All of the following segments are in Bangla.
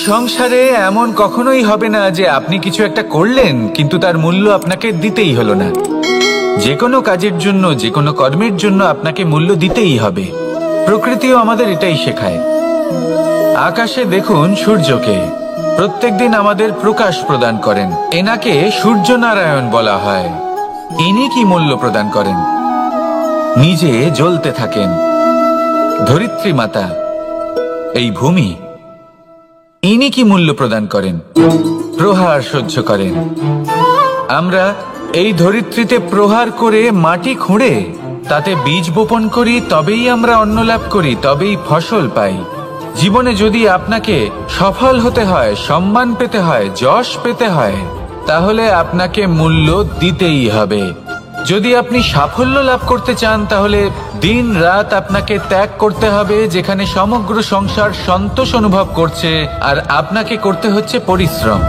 সংসারে এমন কখনোই হবে না যে আপনি কিছু একটা করলেন কিন্তু তার মূল্য আপনাকে দিতেই হলো না। যে কোনো কাজের জন্য, যে কোনো কর্মের জন্য আপনাকে মূল্য দিতেই হবে। প্রকৃতিও আমাদের এটাই শেখায়। আকাশে দেখুন সূর্যকে, প্রত্যেকদিন আমাদের প্রকাশ প্রদান করেন। এনাকে সূর্যনারায়ণ বলা হয়। ইনি কি মূল্য প্রদান করেন? নিজে জ্বলতে থাকেন। ধরিত্রী মাতা, এই ভূমি, ইনি কি মূল্য প্রদান করেন? প্রহার সহ্য করেন। আমরা এই ধরিত্রীতে প্রহার করে মাটি খুঁড়ে তাতে বীজ বপন করি, তবেই আমরা অন্ন লাভ করি, তবেই ফসল পাই। জীবনে যদি আপনাকে সফল হতে হয়, সম্মান পেতে হয়, যশ পেতে হয়, তাহলে আপনাকে মূল্য দিতেই হবে। যদি আপনি সাফল্য লাভ করতে চান তাহলে দিন রাত আপনাকে ত্যাগ করতে হবে, যেখানে সমগ্র সংসার সন্তোষ অনুভব করছে আর আপনাকে করতে হচ্ছে পরিশ্রম।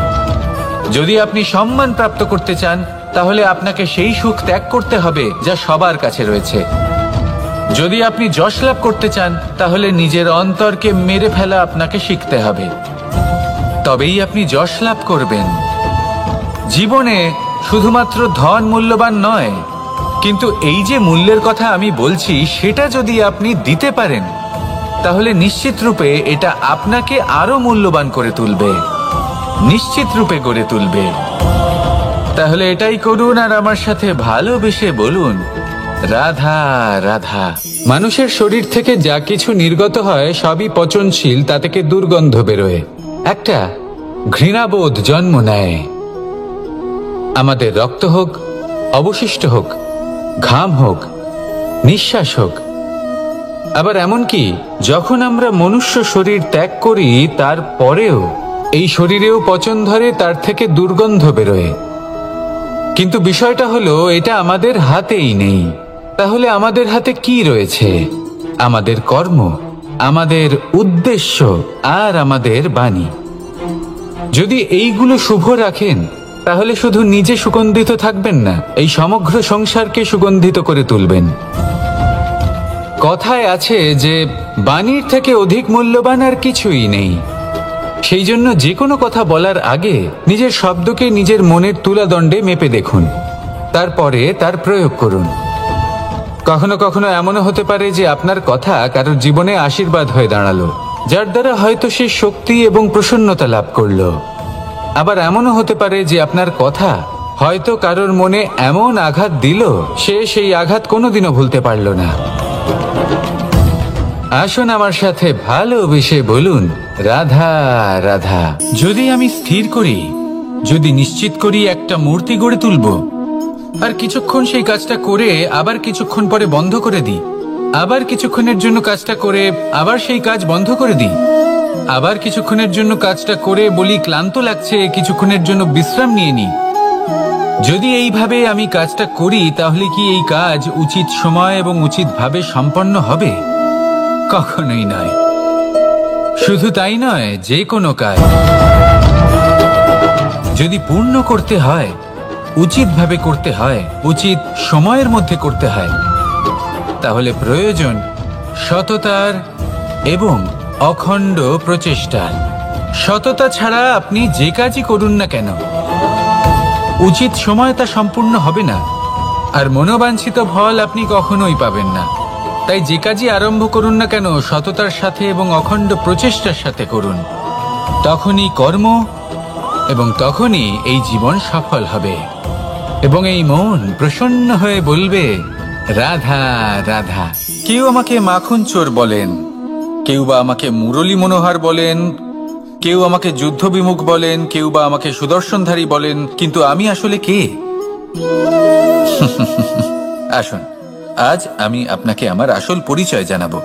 যদি আপনি সম্মান প্রাপ্ত করতে চান তাহলে আপনাকে সেই সুখ ত্যাগ করতে হবে যা সবার কাছে রয়েছে। যদি আপনি যশ লাভ করতে চান তাহলে নিজের অন্তরকে মেরে ফেলা আপনাকে শিখতে হবে, তবেই আপনি যশ লাভ করবেন। জীবনে শুধুমাত্র ধন মূল্যবান নয়, কিন্তু এই যে মূল্যের কথা আমি বলছি সেটা যদি আপনি দিতে পারেন তাহলে নিশ্চিত রূপে এটা আপনাকে আরো মূল্যবান করে তুলবে, নিশ্চিত রূপে গড়ে তুলবে। তাহলে এটাই করুন আর আমার সাথে ভালোবেসে বলুন, রাধা রাধা। মানুষের শরীর থেকে যা কিছু নির্গত হয় সবই পচনশীল, তা থেকে দুর্গন্ধ বেরোয়, একটা ঘৃণাবোধ জন্ম নেয়। আমাদের রক্ত হোক, অবশিষ্ট হোক, ঘাম হোক, নিঃশ্বাস হোক, আবার এমনকি যখন আমরা মনুষ্য শরীর ত্যাগ করি তারপরেও এই শরীরেও পচন ধরে, তার থেকে দুর্গন্ধ বেরোয়। কিন্তু বিষয়টা হলো এটা আমাদের হাতেই নেই। তাহলে আমাদের হাতে কি রয়েছে? আমাদের কর্ম, আমাদের উদ্দেশ্য আর আমাদের বাণী। যদি এইগুলো শুভ রাখেন তাহলে শুধু নিজে সুগন্ধিত থাকবেন না, এই সমগ্র সংসারকে সুগন্ধিত করে তুলবেন। কথায় আছে যে বাণীর থেকে অধিক মূল্যবান আর কিছুই নেই। সেই জন্য যে কোনো কথা বলার আগে নিজের শব্দকে নিজের মনের তুলাদণ্ডে মেপে দেখুন, তারপরে তার প্রয়োগ করুন। কখনো কখনো এমনও হতে পারে যে আপনার কথা কারোর জীবনে আশীর্বাদ হয়ে দাঁড়ালো, যার দ্বারা হয়তো সে শক্তি এবং প্রসন্নতা লাভ করলো। আবার এমনও হতে পারে যে আপনার কথা হয়তো কারোর মনে এমন আঘাত দিল, সে সেই আঘাত কোনোদিনও ভুলতে পারল না। আসুন আমার সাথে ভালোবেসে বলুন, রাধা রাধা। যদি আমি স্থির করি, যদি নিশ্চিত করি একটা মূর্তি গড়ে তুলব, আর কিছুক্ষণ সেই কাজটা করে আবার কিছুক্ষণ পরে বন্ধ করে দিই, আবার কিছুক্ষণের জন্য কাজটা করে আবার সেই কাজ বন্ধ করে দিই, আবার কিছুক্ষণের জন্য কাজটা করে বলি ক্লান্ত লাগছে, কিছুক্ষণের জন্য বিশ্রাম নিয়ে নিই, যদি এইভাবে আমি কাজটা করি তাহলে কি এই কাজ উচিত সময় এবং উচিতভাবে সম্পন্ন হবে? কখনোই নয়। শুধু তাই নয়, যে কোনো কাজ যদি পূর্ণ করতে হয়, উচিতভাবে করতে হয়, উচিত সময়ের মধ্যে করতে হয়, তাহলে প্রয়োজন সততার এবং অখণ্ড প্রচেষ্টার। সততা ছাড়া আপনি যে কাজই করুন না কেন, উচিত সময় তা সম্পূর্ণ হবে না, আর মনোবাঞ্ছিত ফল আপনি কখনোই পাবেন না। তাই যে কাজই আরম্ভ করুন না কেন সততার সাথে এবং অখণ্ড প্রচেষ্টার সাথে করুন, তখনই কর্ম এবং তখনই এই জীবন সফল হবে এবং এই মন প্রসন্ন হয়ে বলবে, রাধা রাধা। কেউ আমাকে মাখন চোর বলেন, কেউ বা আমাকে মুরলী মনোহর বলেন, কেউ আমাকে যুদ্ধ বিমুখ বলেন, কেউ বা আমাকে সুদর্শনধারী বলেন, কিন্তু আমি আসলে কে? আসুন আজ আমি আপনাকে আমার আসল পরিচয় জানাবো।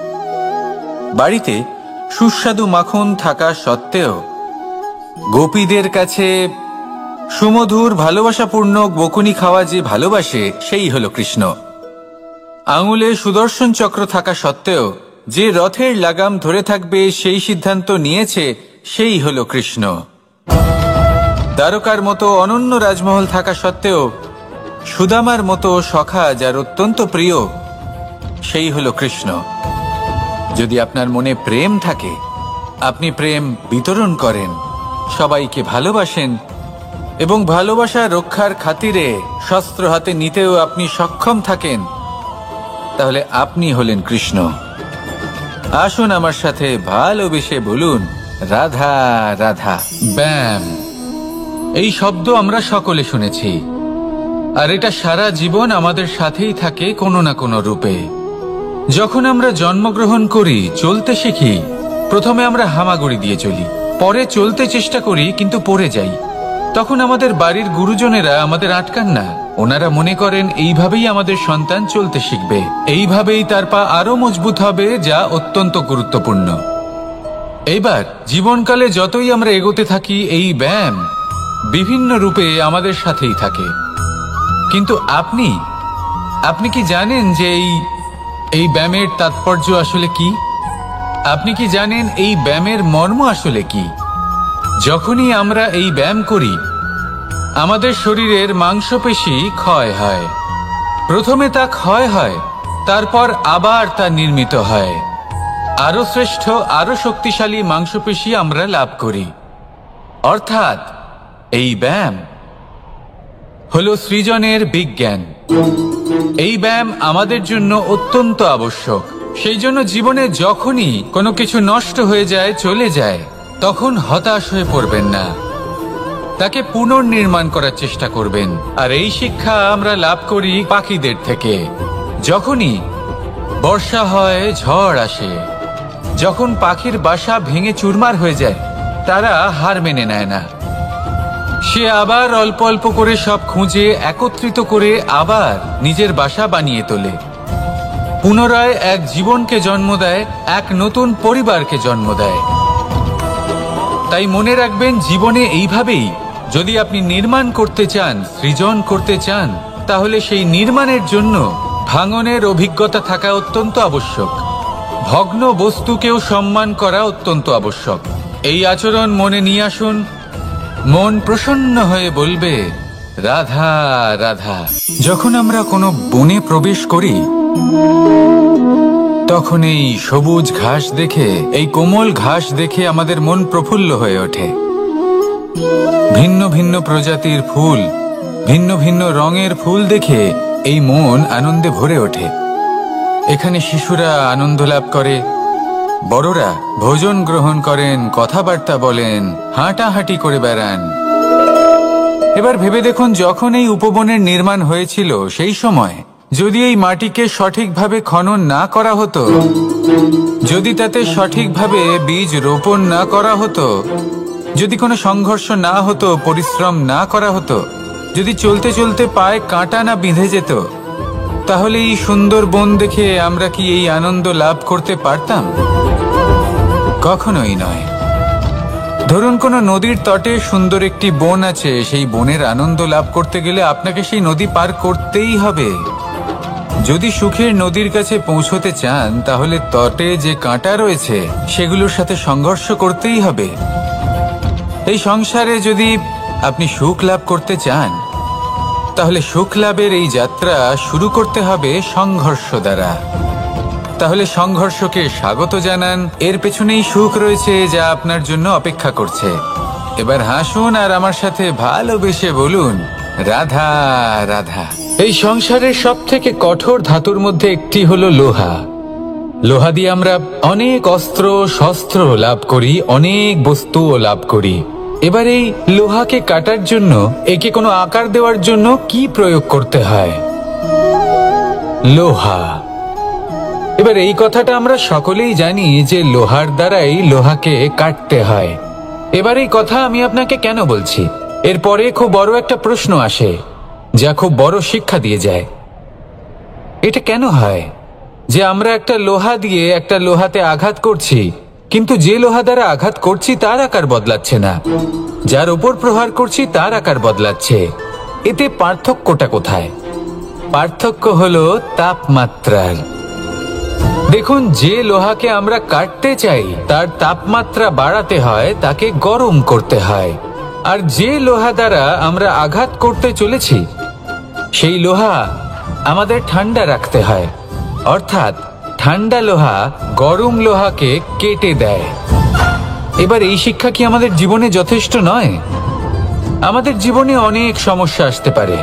বাড়িতে সুস্বাদু মাখন থাকা সত্ত্বেও গোপীদের কাছে সুমধুর ভালোবাসাপূর্ণ বকুনি খাওয়া যে ভালোবাসে, সেই হলো কৃষ্ণ। আঙুলে সুদর্শন চক্র থাকা সত্ত্বেও যে রথের লাগাম ধরে থাকবে সেই সিদ্ধান্ত নিয়েছে, সেই হলো কৃষ্ণ। দ্বারকার মতো অনন্য রাজমহল থাকা সত্ত্বেও সুদামার মতো সখা যার অত্যন্ত প্রিয়, সেই হলো কৃষ্ণ। যদি আপনার মনে প্রেম থাকে আপনি প্রেম বিতরণ করেন, সবাইকে ভালোবাসেন এবং ভালোবাসা রক্ষার খাতিরে শস্ত্র হাতে নিতেও আপনি সক্ষম থাকেন, তাহলে আপনি হলেন কৃষ্ণ। আসুন আমার সাথে ভালোবেসে বলুন, রাধা রাধা। ব্যায়াম, এই শব্দ আমরা সকলে শুনেছি, আর এটা সারা জীবন আমাদের সাথেই থাকে কোনো না কোনো রূপে। যখন আমরা জন্মগ্রহণ করি, চলতে শিখি, প্রথমে আমরা হামাগুড়ি দিয়ে চলি, পরে চলতে চেষ্টা করি কিন্তু পড়ে যাই। তখন আমাদের বাড়ির গুরুজনেরা আমাদের আটকান না, ওনারা মনে করেন এইভাবেই আমাদের সন্তান চলতে শিখবে, এইভাবেই তার পা আরো মজবুত হবে, যা অত্যন্ত গুরুত্বপূর্ণ। এইবার জীবনকালে যতই আমরা এগোতে থাকি, এই ব্যায়াম বিভিন্ন রূপে আমাদের সাথেই থাকে। কিন্তু আপনি কি জানেন যে এই ব্যায়ামের তাৎপর্য আসলে কি? আপনি কি জানেন এই ব্যায়ামের মর্ম আসলে কি? যখনই আমরা এই ব্যায়াম করি, আমাদের শরীরের মাংসপেশি ক্ষয় হয়। প্রথমে তা ক্ষয় হয়, তারপর আবার তা নির্মিত হয়। আরো শ্রেষ্ঠ, আরো শক্তিশালী মাংসপেশি আমরা লাভ করি। অর্থাৎ এই ব্যায়াম হলো সৃজনের বিজ্ঞান। এই ব্যায়াম আমাদের জন্য অত্যন্ত আবশ্যক। সেই জন্য জীবনে যখনই কোনো কিছু নষ্ট হয়ে যায়, চলে যায়, তখন হতাশ হয়ে পড়বেন না, তাকে পুনর্নির্মাণ করার চেষ্টা করবেন। আর এই শিক্ষা আমরা লাভ করি পাখিদের থেকে। যখনই বর্ষা হয়, ঝড় আসে, যখন পাখির বাসা ভেঙে চুরমার হয়ে যায়, তারা হার মেনে নেয় না। সে আবার অল্প অল্প করে সব খুঁজে একত্রিত করে আবার নিজের বাসা বানিয়ে তোলে, পুনরায় এক জীবনকে জন্ম দেয়, এক নতুন পরিবারকে জন্ম দেয়। তাই মনে রাখবেন, জীবনে এইভাবেই যদি আপনি নির্মাণ করতে চান, সৃজন করতে চান, তাহলে সেই নির্মাণের জন্য ভাঙনের অভিজ্ঞতা থাকা অত্যন্ত আবশ্যক। ভগ্ন বস্তুকেও সম্মান করা অত্যন্ত আবশ্যক। এই আচরণ মনে নিয়ে আসুন, মন প্রসন্ন হয়ে বলবে, রাধা রাধা। যখন আমরা কোনো বনে প্রবেশ করি, তখন এই সবুজ ঘাস দেখে, এই কোমল ঘাস দেখে আমাদের মন প্রফুল্ল হয়ে ওঠে। ভিন্ন ভিন্ন প্রজাতির ফুল, ভিন্ন ভিন্ন রঙের ফুল দেখে এই মন আনন্দে ভরে ওঠে। এখানে শিশুরা আনন্দ লাভ করে, বড়রা ভোজন গ্রহণ করেন, কথাবার্তা বলেন, হাঁটাহাঁটি করে বেড়ান। এবার ভেবে দেখুন, যখন এই উপবনের নির্মাণ হয়েছিল, সেই সময় যদি এই মাটিকে সঠিকভাবে খনন না করা হতো, যদি তাতে সঠিকভাবে বীজ রোপণ না করা হতো, যদি কোনো সংঘর্ষ না হতো, পরিশ্রম না করা হতো, যদি চলতে চলতে পায়ে কাঁটা না বিঁধে যেত, তাহলে এই সুন্দর বন দেখে আমরা কি এই আনন্দ লাভ করতে পারতাম? কখনোই নয়। ধরুন কোনো নদীর তটে সুন্দর একটি বন আছে, সেই বনের আনন্দ লাভ করতে গেলে আপনাকে সেই নদী পার করতেই হবে। যদি সুখের নদীর কাছে পৌঁছতে চান, তাহলে তটে যে কাঁটা রয়েছে সেগুলোর সাথে সংঘর্ষ করতেই হবে। এই সংসারে যদি আপনি সুখ লাভ করতে চান, তাহলে সুখ লাভের এই যাত্রা শুরু করতে হবে সংঘর্ষ দ্বারা। তাহলে সংঘর্ষকে স্বাগত জানান, এর পেছনেই সুখ রয়েছে যা আপনার জন্য অপেক্ষা করছে। এবার হাসুন আর আমার সাথে ভালোবেসে বলুন, রাধা রাধা। এই সংসারের সব থেকে কঠোর ধাতুর মধ্যে একটি হলো লোহা। লোহা দিয়ে আমরা অনেক অস্ত্র শস্ত্র লাভ করি, অনেক বস্তুও লাভ করি। এবার এই লোহাকে কাটার জন্য, একে কোনো আকার দেওয়ার জন্য কি প্রয়োগ করতে হয়? লোহা। এবার এই কথাটা আমরা সকলেই জানি যে লোহার দ্বারাই লোহাকে কাটতে হয়। এবার এই কথা আমি আপনাকে কেন বলছি, এরপরে খুব বড় একটা প্রশ্ন আসে যা খুব বড় শিক্ষা দিয়ে যায়। এটা কেন হয় যে আমরা একটা লোহা দিয়ে একটা লোহাতে আঘাত করছি, কিন্তু যে লোহা দ্বারা আঘাত করছি তার আকার বদলাচ্ছে না, যার উপর প্রহার করছি তার আকার বদলাচ্ছে? এতে পার্থক্যটা কোথায়? পার্থক্য হলো তাপমাত্রার। দেখুন, যে লোহাকে আমরা কাটতে চাই তার তাপমাত্রা বাড়াতে হয়, তাকে গরম করতে হয়। আর যে লোহা দ্বারা আমরা আঘাত করতে চলেছি, সেই লোহা আমাদের ঠান্ডা রাখতে হয়। অর্থাৎ ঠান্ডা লোহা গরম লোহাকে কেটে দেয়। এবার এই শিক্ষা কি আমাদের জীবনে যথেষ্ট নয়? আমাদের জীবনে অনেক সমস্যা আসতে পারে,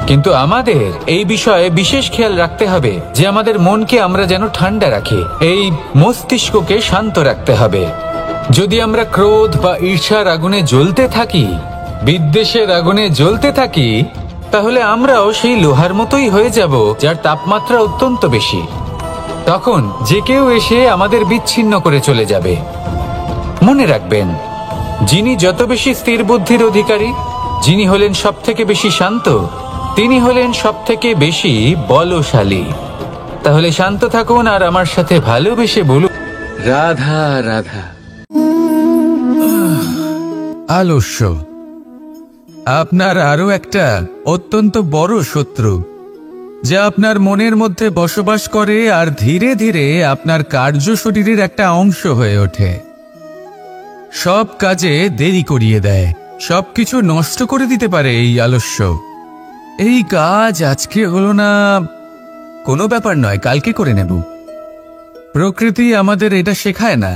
কিন্তু আমাদের এই বিষয়ে বিশেষ খেয়াল রাখতে হবে যে আমাদের মনকে আমরা যেন ঠান্ডা রাখি, এই মস্তিষ্ককে শান্ত রাখতে হবে। যদি আমরা ক্রোধ বা ঈর্ষার আগুনে জ্বলতে থাকি, বিদ্বেষের আগুনে জ্বলতে থাকি, তাহলে আমরাও সেই লোহার মতোই হয়ে যাব যার তাপমাত্রা অত্যন্ত বেশি। তখন যে কেউ এসে আমাদের বিচ্ছিন্ন করে চলে যাবে। মনে রাখবেন, যিনি যত বেশি স্থির বুদ্ধির অধিকারী, যিনি হলেন সব থেকে বেশি শান্ত, তিনি হলেন সব থেকে বেশি বলশালী। তাহলে শান্ত থাকুন আর আমার সাথে ভালোবেসে বলুন, রাধা রাধা। আলস্য আপনার আরো একটা অত্যন্ত বড় শত্রু, যা আপনার মনের মধ্যে বসবাস করে আর ধীরে ধীরে আপনার কার্য শরীরের একটা অংশ হয়ে ওঠে। সব কাজে দেরি করিয়ে দেয়, সবকিছু নষ্ট করে দিতে পারে এই আলস্য। এই কাজ আজকে হলো না, কোনো ব্যাপার নয়, কালকে করে নেব। প্রকৃতি আমাদের এটা শেখায় না।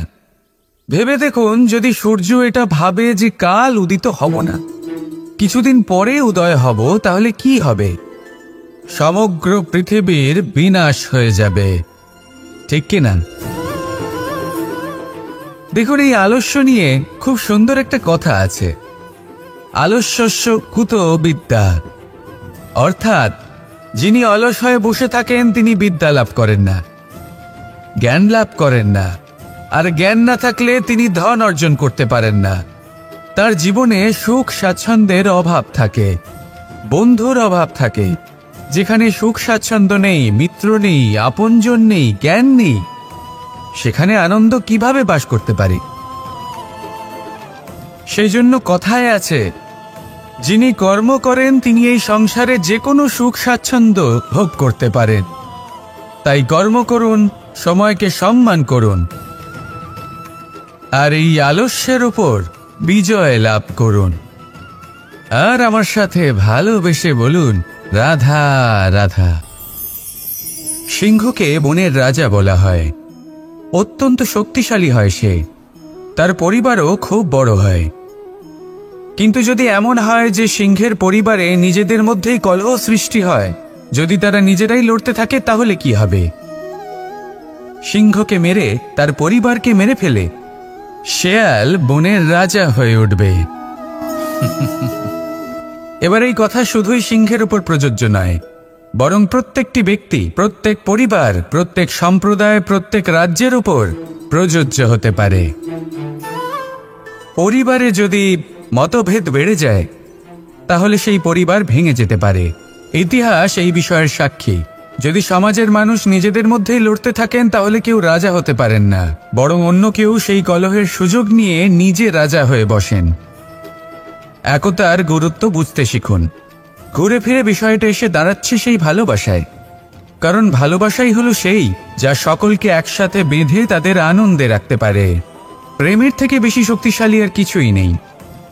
ভেবে দেখুন, যদি সূর্য এটা ভাবে যে কাল উদিত হব না, কিছুদিন পরে উদয় হব, তাহলে কি হবে? সমগ্র পৃথিবীর বিনাশ হয়ে যাবে, ঠিক কিনা? দেখুন, এই আলস্য নিয়ে খুব সুন্দর একটা কথা আছে, আলস্যস্য কুত বিদ্যা। অর্থাৎ যিনি অলস হয়ে বসে থাকেন তিনি বিদ্যা লাভ করেন না, জ্ঞান লাভ করেন না, আর জ্ঞান না থাকলে তিনি ধন অর্জন করতে পারেন না। তার জীবনে সুখ স্বাচ্ছন্দ্যের অভাব থাকে, বন্ধুর অভাব থাকে। যেখানে সুখ স্বাচ্ছন্দ্য নেই, মিত্র নেই, আপনজন নেই, জ্ঞান নেই, সেখানে আনন্দ কিভাবে বাস করতে পারে? সেই জন্য কথায় আছে, যিনি কর্ম করেন তিনি এই সংসারে যে কোনো সুখ স্বাচ্ছন্দ্য ভোগ করতে পারেন। তাই কর্ম করুন, সময়কে সম্মান করুন, আর এই আলস্যের উপর বিজয় লাভ করুন। আর আমার সাথে ভালোবেসে বলুন, রাধা রাধা। সিংহকে বনের রাজা বলা হয়। অত্যন্ত শক্তিশালী হয় সে, তার পরিবারও খুব বড় হয়। কিন্তু যদি এমন হয় যে সিংহের পরিবারে নিজেদের মধ্যেই কলহ সৃষ্টি হয়, যদি তারা নিজেরাই লড়তে থাকে, তাহলে কি হবে? সিংহকে মেরে তার পরিবারকে মেরে ফেলে শেয়াল বনের রাজা হয়ে উঠবে। এবার এই কথা শুধুই সিংহের উপর প্রযোজ্য নয়, বরং প্রত্যেকটি ব্যক্তি, প্রত্যেক পরিবার, প্রত্যেক সম্প্রদায়, প্রত্যেক রাজ্যের উপর প্রযোজ্য হতে পারে। পরিবারে যদি মতভেদ বেড়ে যায়, তাহলে সেই পরিবার ভেঙে যেতে পারে। ইতিহাস এই বিষয়ের সাক্ষী। যদি সমাজের মানুষ নিজেদের মধ্যেই লড়তে থাকেন, তাহলে কেউ রাজা হতে পারেন না, বরং অন্য কেউ সেই কলহের সুযোগ নিয়ে নিজে রাজা হয়ে বসেন। একতার গুরুত্ব বুঝতে শিখুন। ঘুরে ফিরে বিষয়টা এসে দাঁড়াচ্ছে সেই ভালোবাসায়, কারণ ভালোবাসাই হলো সেই যা সকলকে একসাথে বেঁধে তাদের আনন্দে রাখতে পারে। প্রেমের থেকে বেশি শক্তিশালী আর কিছুই নেই।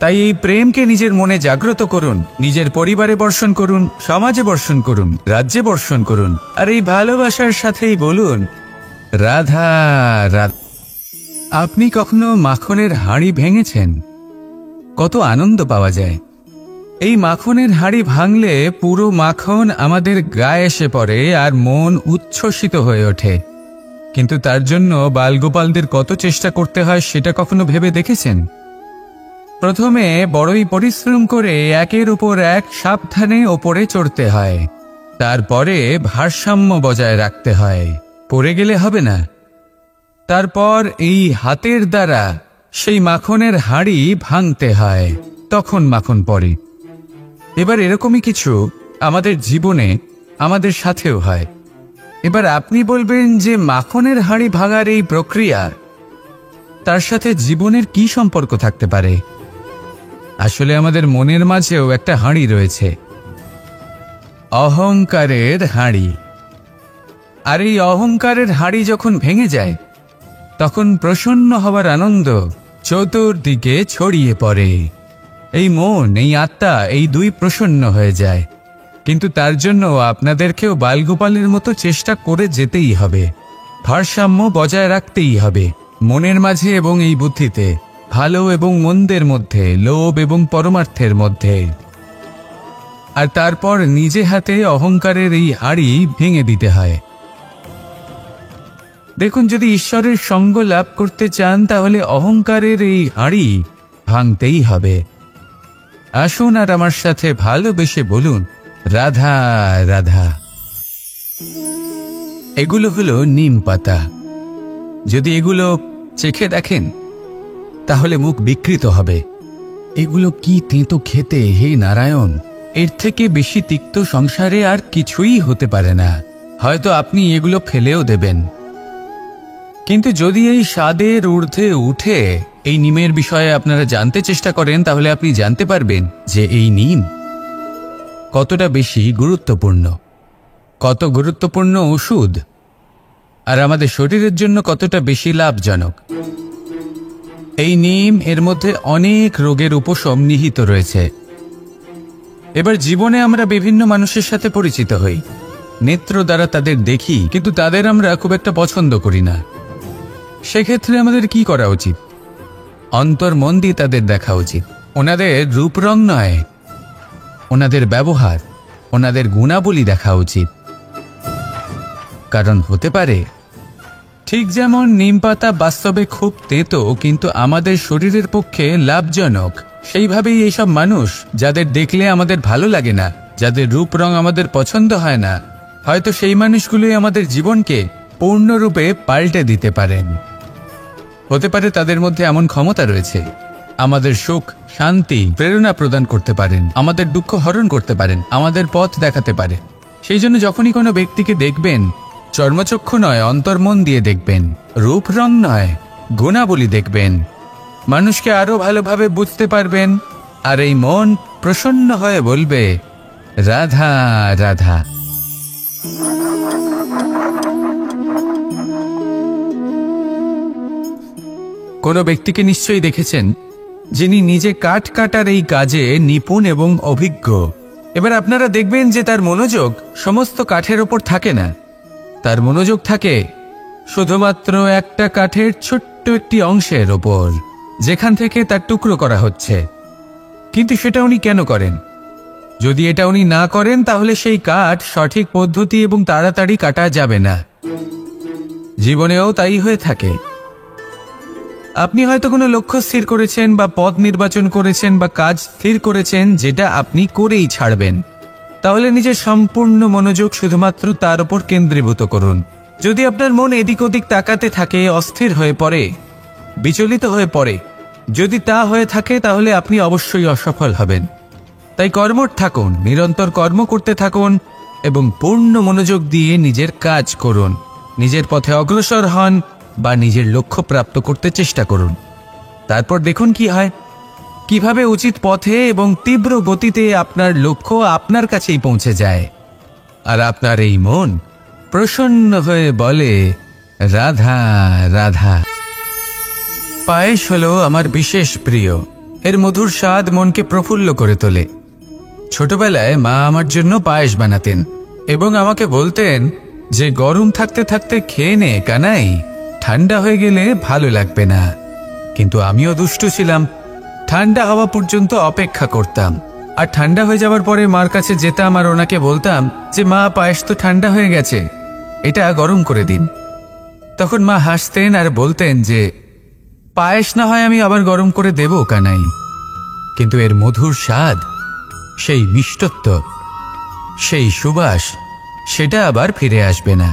তাই এই প্রেমকে নিজের মনে জাগ্রত করুন, নিজের পরিবারে বর্ষণ করুন, সমাজে বর্ষণ করুন, রাজ্যে বর্ষণ করুন, আর এই ভালোবাসার সাথেই বলুন, রাধা রাধা। আপনি কখনো মাখনের হাঁড়ি ভেঙেছেন? কত আনন্দ পাওয়া যায়। এই মাখনের হাঁড়ি ভাঙলে পুরো মাখন আমাদের গায়ে এসে পড়ে আর মন উচ্ছ্বসিত হয়ে ওঠে। কিন্তু তার জন্য বালগোপালদের কত চেষ্টা করতে হয় সেটা কখনো ভেবে দেখেছেন? প্রথমে বড়ই পরিশ্রম করে একের উপর এক সাবধানে ওপরে চড়তে হয়, তারপরে ভারসাম্য বজায় রাখতে হয়, পড়ে গেলে হবে না। তারপর এই হাতের দ্বারা সেই মাখনের হাঁড়ি ভাঙতে হয়, তখন মাখন পড়ে। এবার এরকমই কিছু আমাদের জীবনে আমাদের সাথেও হয়। এবার আপনি বলবেন যে মাখনের হাঁড়ি ভাঙার এই প্রক্রিয়া, তার সাথে জীবনের কি সম্পর্ক থাকতে পারে? আসলে আমাদের মনের মাঝেও একটা হাঁড়ি রয়েছে, অহংকারের হাঁড়ি। আর এই অহংকারের হাঁড়ি যখন ভেঙে যায়, তখন প্রসন্ন হওয়ার আনন্দ চতুর্দিকে ছড়িয়ে পড়ে। এই মন, এই আত্মা, এই দুই প্রসন্ন হয়ে যায়। কিন্তু তার জন্য আপনাদেরকেও বালগোপালের মতো চেষ্টা করে যেতেই হবে, ভারসাম্য বজায় রাখতেই হবে। মনের মাঝে এবং এই বুদ্ধিতে, ভালো এবং মন্দের মধ্যে, লোভ এবং পরমার্থের মধ্যে। আর তারপর নিজে হাতে অহংকারের এই হাড়ি ভেঙে দিতে হয়। দেখুন, যদি ঈশ্বরের সঙ্গ লাভ করতে চান তাহলে অহংকারের এই হাড়ি ভাঙতেই হবে। আসুন আর আমার সাথে ভালোবেসে বলুন, রাধা রাধা। এগুলো হলো নিম পাতা। যদি এগুলো চেখে দেখেন তাহলে মুখ বিকৃত হবে। এগুলো কি তেঁতো খেতে, হে নারায়ণ! এর থেকে বেশি তিক্ত সংসারে আর কিছুই হতে পারে না। হয়তো আপনি এগুলো ফেলেও দেবেন। কিন্তু যদি এই স্বাদের ঊর্ধ্বে উঠে এই নিমের বিষয়ে আপনারা জানতে চেষ্টা করেন তাহলে আপনি জানতে পারবেন যে এই নিম কতটা বেশি গুরুত্বপূর্ণ, কত গুরুত্বপূর্ণ ওষুধ, আর আমাদের শরীরের জন্য কতটা বেশি লাভজনক। এই নিম, এর মধ্যে অনেক রোগের উপশম নিহিত রয়েছে। এবার জীবনে আমরা বিভিন্ন মানুষের সাথে পরিচিত হই, নেত্র দ্বারা তাদের দেখি, কিন্তু তাদের আমরা খুব একটা পছন্দ করি না। সেক্ষেত্রে আমাদের কি করা উচিত? অন্তর মন দিয়ে তাদের দেখা উচিত। ওনাদের রূপ রং নয়, ওনাদের ব্যবহার, ওনাদের গুণাবলী দেখা উচিত। কারণ হতে পারে ঠিক যেমন নিম পাতা বাস্তবে খুব তেতো কিন্তু আমাদের শরীরের পক্ষে লাভজনক, সেইভাবেই এইসব মানুষ যাদের দেখলে আমাদের ভালো লাগে না, যাদের রূপ রং আমাদের পছন্দ হয় না, হয়তো সেই মানুষগুলোই আমাদের জীবনকে পূর্ণরূপে পাল্টে দিতে পারেন। হতে পারে তাদের মধ্যে এমন ক্ষমতা রয়েছে, আমাদের সুখ, শান্তি, প্রেরণা প্রদান করতে পারেন, আমাদের দুঃখ হরণ করতে পারেন, আমাদের পথ দেখাতে পারে। সেই জন্য যখনই কোনো ব্যক্তিকে দেখবেন, চর্মচক্ষু নয় অন্তর্মন দিয়ে দেখবেন, রূপ রং নয় গুণাবলী দেখবেন, মানুষকে আরো ভালোভাবে বুঝতে পারবেন। আর এই মন প্রসন্ন হয়ে বলবে, রাধা রাধা। কোনো ব্যক্তিকে নিশ্চয়ই দেখেছেন যিনি নিজে কাঠ কাটার এই কাজে নিপুণ এবং অভিজ্ঞ। এবার আপনারা দেখবেন যে তার মনোযোগ সমস্ত কাঠের ওপর থাকে না, তার মনোযোগ থাকে শুধুমাত্র একটা কাঠের ছোট্ট একটি অংশের ওপর, যেখান থেকে তার টুকরো করা হচ্ছে। কিন্তু সেটা উনি কেন করেন? যদি এটা উনি না করেন তাহলে সেই কাঠ সঠিক পদ্ধতি এবং তাড়াতাড়ি কাটা যাবে না। জীবনেও তাই হয়ে থাকে। আপনি হয়তো কোনো লক্ষ্য স্থির করেছেন বা পথ নির্বাচন করেছেন বা কাজ স্থির করেছেন যেটা আপনি করেই ছাড়বেন। তাহলে নিজের সম্পূর্ণ মনোযোগ শুধুমাত্র তার উপর কেন্দ্রীভূত করুন। যদি আপনার মন এদিক ওদিক তাকাতে থাকে, অস্থির হয়ে পড়ে, বিচলিত হয়ে পড়ে, যদি তা হয়ে থাকে তাহলে আপনি অবশ্যই অসফল হবেন। তাই কর্মঠ থাকুন, নিরন্তর কর্ম করতে থাকুন এবং পূর্ণ মনোযোগ দিয়ে নিজের কাজ করুন। নিজের পথে অগ্রসর হন বা নিজের লক্ষ্য প্রাপ্ত করতে চেষ্টা করুন। তারপর দেখুন কি হয়, কিভাবে উচিত পথে এবং তীব্র গতিতে আপনার লক্ষ্য আপনার কাছেই পৌঁছে যায়। আর আপনার এই মন প্রসন্ন হয়ে বলে, রাধা রাধা। পায়েস হলো আমার বিশেষ প্রিয়। এর মধুর স্বাদ মনকে প্রফুল্ল করে তোলে। ছোটবেলায় মা আমার জন্য পায়েস বানাতেন এবং আমাকে বলতেন যে গরম থাকতে থাকতে খেয়ে নে কানাই, ঠান্ডা হয়ে গেলে ভালো লাগবে না। কিন্তু আমিও দুষ্টু ছিলাম, ঠান্ডা হওয়া পর্যন্ত অপেক্ষা করতাম, আর ঠান্ডা হয়ে যাওয়ার পরে মার কাছে যেতাম আর ওনাকে বলতাম যে মা, পায়েস তো ঠান্ডা হয়ে গেছে, এটা গরম করে দিন। তখন মা হাসতেন আর বলতেন যে পায়েস না হয় আমি আবার গরম করে দেব কানাই, কিন্তু এর মধুর স্বাদ, সেই মিষ্টত্ব, সেই সুবাস, সেটা আবার ফিরে আসবে না।